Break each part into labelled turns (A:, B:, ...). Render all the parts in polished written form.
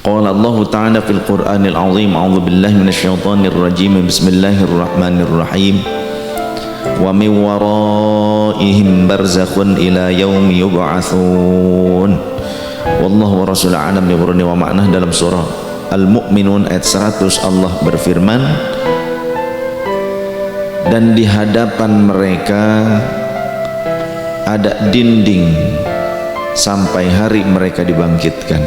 A: Qala Allah Ta'ala fil Qur'anil Azim, a'udzu billahi minasyaitonir rajim, bismillahirrahmanirrahim. Wa min waraihim barzakhun ila yaumi yub'atsun. Wallahu wa rasuluhu a'lam bi murni wa ma'nah. Dalam surah Al-Mu'minun ayat 100 Allah berfirman, dan di hadapan mereka ada dinding sampai hari mereka dibangkitkan.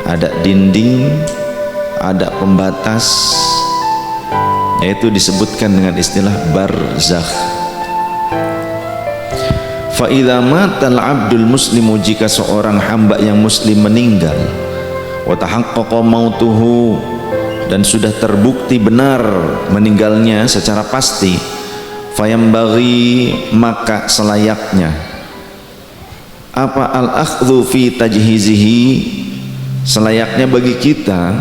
A: Ada dinding, ada pembatas, yaitu disebutkan dengan istilah barzakh. Fa idza matal abdul muslimu, jika seorang hamba yang muslim meninggal, wa tahaqqaqa mautuhu, dan sudah terbukti benar meninggalnya secara pasti, fayambaghi, maka selayaknya apa al-akhdhu fi tajhizihi, selayaknya bagi kita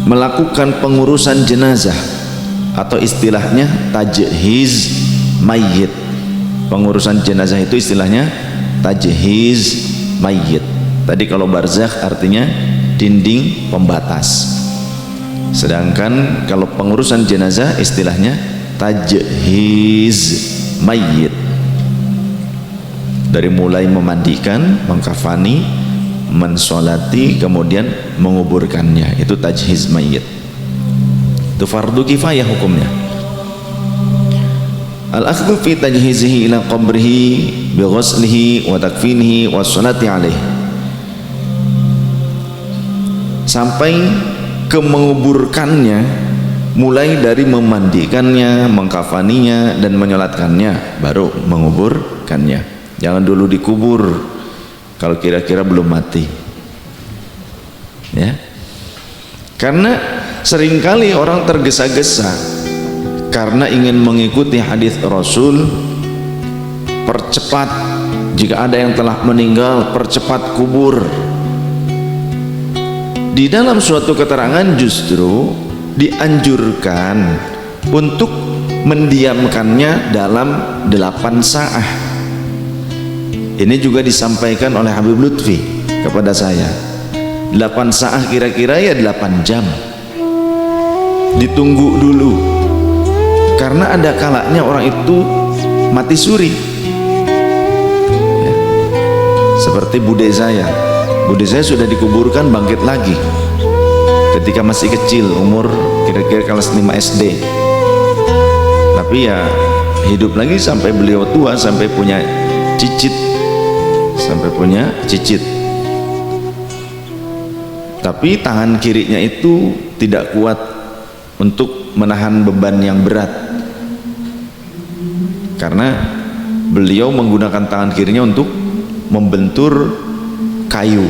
A: melakukan pengurusan jenazah, atau istilahnya tajhiz mayyit. Pengurusan jenazah itu istilahnya tajhiz mayyit. Tadi kalau barzakh artinya dinding pembatas, sedangkan kalau pengurusan jenazah istilahnya tajhiz mayyit. Dari mulai memandikan, mengkafani, mensolati, kemudian menguburkannya, itu tajhiz mayyit. Itu fardu kifayah hukumnya. Al-akhdhu fi tajhizihi ila qabrihi bi ghuslihi wa takfinihi wa sholati alaihi, sampai ke menguburkannya, mulai dari memandikannya, mengkafaninya, dan menyolatkannya, baru menguburkannya. Jangan dulu dikubur kalau kira-kira belum mati, ya. Karena seringkali orang tergesa-gesa karena ingin mengikuti hadis Rasul, percepat, jika ada yang telah meninggal percepat kubur. Di dalam suatu keterangan justru dianjurkan untuk mendiamkannya dalam 8 sa'ah. Ini juga disampaikan oleh Habib Lutfi kepada saya. 8 sa'ah kira-kira ya 8 jam. Ditunggu dulu, karena ada kalanya orang itu mati suri, ya. Seperti bude saya sudah dikuburkan, bangkit lagi ketika masih kecil, umur kira-kira kelas 5 SD. Tapi ya hidup lagi sampai beliau tua, sampai punya cicit. Tapi tangan kirinya itu tidak kuat untuk menahan beban yang berat, karena beliau menggunakan tangan kirinya untuk membentur kayu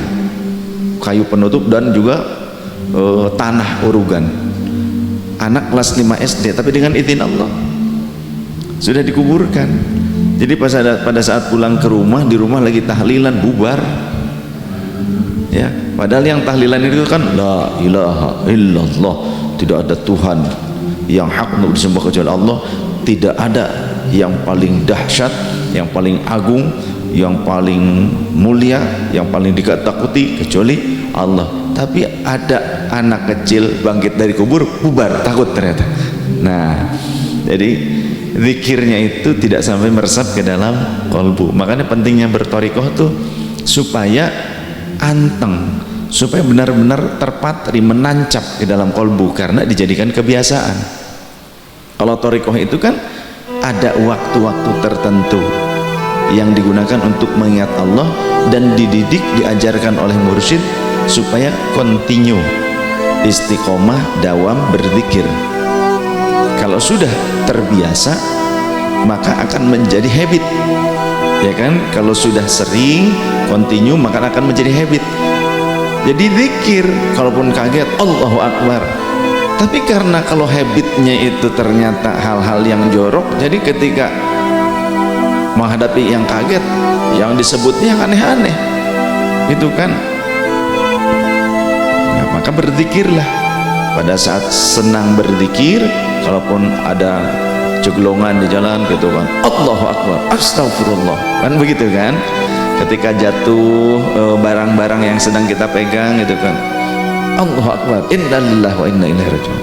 A: penutup dan juga tanah urugan. Anak kelas 5 SD, tapi dengan izin Allah sudah dikuburkan. Jadi pada saat pulang ke rumah, di rumah lagi tahlilan, bubar, ya. Padahal yang tahlilan itu kan la ilaha illallah, tidak ada Tuhan yang hak untuk disembah kecuali Allah, tidak ada yang paling dahsyat, yang paling agung, yang paling mulia, yang paling ditakuti kecuali Allah. Tapi ada anak kecil bangkit dari kubur, bubar, takut ternyata. Nah, jadi zikirnya itu tidak sampai meresap ke dalam kolbu. Makanya pentingnya bertorikoh tuh supaya anteng, supaya benar-benar terpatri, menancap ke dalam kolbu, karena dijadikan kebiasaan. Kalau torikoh itu kan ada waktu-waktu tertentu yang digunakan untuk mengingat Allah, dan dididik, diajarkan oleh mursyid supaya continue, istiqomah, dawam berzikir. Kalau sudah terbiasa, maka akan menjadi habit, ya kan? Kalau sudah sering continue, maka akan menjadi habit. Jadi zikir, kalaupun kaget Allahu Akbar. Tapi karena kalau habitnya itu ternyata hal-hal yang jorok, jadi ketika menghadapi yang kaget, yang disebutnya yang aneh-aneh, itu kan, nah, maka berzikirlah. Pada saat senang berzikir, kalaupun ada ceglongan di jalan gitu kan, Allahu Akbar, astagfirullah, kan begitu kan. ketika jatuh barang-barang yang sedang kita pegang itu kan, Allahu Akbar, innalillahi wa inna ilaihi raji'un.